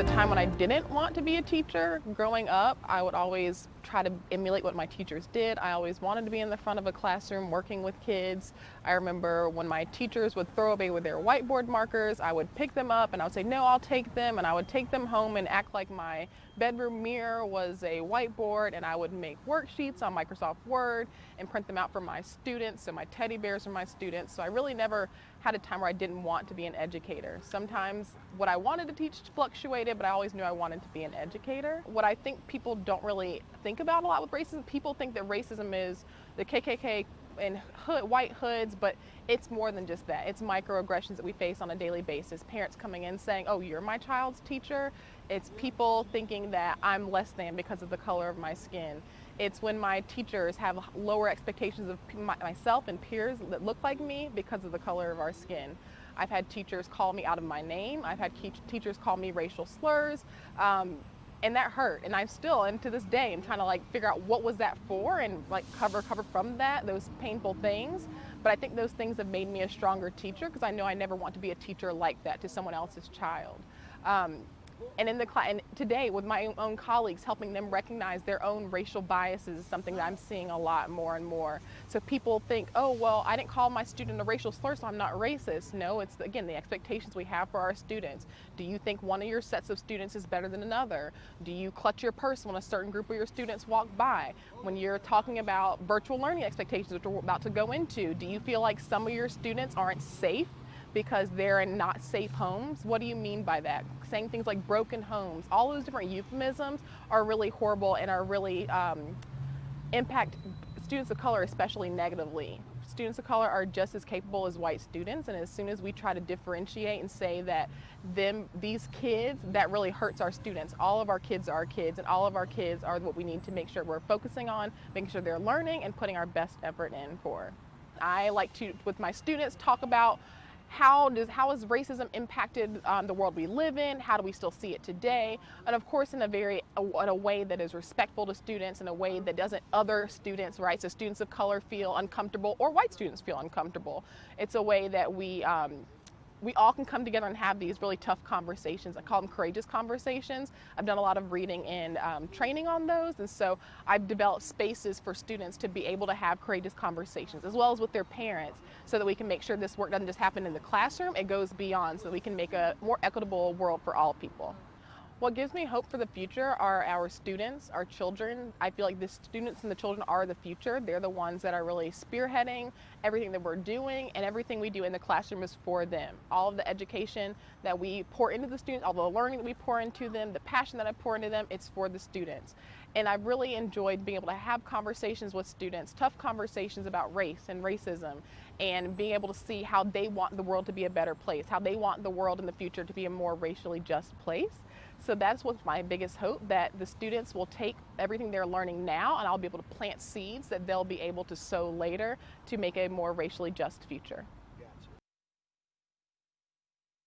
a time when I didn't want to be a teacher. Growing up, I would always try to emulate what my teachers did. I always wanted to be in the front of a classroom working with kids. I remember when my teachers would throw away with their whiteboard markers, I would pick them up and I would say, no, I'll take them. And I would take them home and act like my bedroom mirror was a whiteboard, and I would make worksheets on Microsoft Word and print them out for my students. So my teddy bears are my students. So I really never had a time where I didn't want to be an educator. Sometimes what I wanted to teach fluctuated, but I always knew I wanted to be an educator. What I think people don't really think about a lot with racism, people think that racism is the KKK and white hoods, but it's more than just that. It's microaggressions that we face on a daily basis. Parents coming in saying, oh, you're my child's teacher. It's people thinking that I'm less than because of the color of my skin. It's when my teachers have lower expectations of myself and peers that look like me because of the color of our skin. I've had teachers call me out of my name. I've had teachers call me racial slurs. And that hurt, and and to this day, I'm trying to figure out what was that for and cover from that, those painful things. But I think those things have made me a stronger teacher, because I know I never want to be a teacher like that to someone else's child. And in the class, and today with my own colleagues, helping them recognize their own racial biases is something that I'm seeing a lot more and more. So people think, oh, well, I didn't call my student a racial slur, so I'm not racist. No, it's, again, the expectations we have for our students. Do you think one of your sets of students is better than another? Do you clutch your purse when a certain group of your students walk by? When you're talking about virtual learning expectations, which we're about to go into, do you feel like some of your students aren't safe because they're in not safe homes? What do you mean by that? Saying things like broken homes, all those different euphemisms are really horrible and are really impact students of color especially negatively. Students of color are just as capable as white students, and as soon as we try to differentiate and say that these kids, that really hurts our students. All of our kids are our kids, and all of our kids are what we need to make sure we're focusing on, making sure they're learning and putting our best effort in for. I like to, with my students, talk about how has racism impacted the world we live in? How do we still see it today? And of course, in a way that is respectful to students, in a way that doesn't other students, right? So students of color feel uncomfortable, or white students feel uncomfortable. It's a way that we all can come together and have these really tough conversations. I call them courageous conversations. I've done a lot of reading and training on those, and so I've developed spaces for students to be able to have courageous conversations, as well as with their parents, so that we can make sure this work doesn't just happen in the classroom, it goes beyond, so that we can make a more equitable world for all people. What gives me hope for the future are our students, our children. I feel like the students and the children are the future. They're the ones that are really spearheading everything that we're doing, and everything we do in the classroom is for them. All of the education that we pour into the students, all the learning that we pour into them, the passion that I pour into them, it's for the students. And I've really enjoyed being able to have conversations with students, tough conversations about race and racism, and being able to see how they want the world to be a better place, how they want the world in the future to be a more racially just place. So that's what's my biggest hope, that the students will take everything they're learning now, and I'll be able to plant seeds that they'll be able to sow later to make a more racially just future.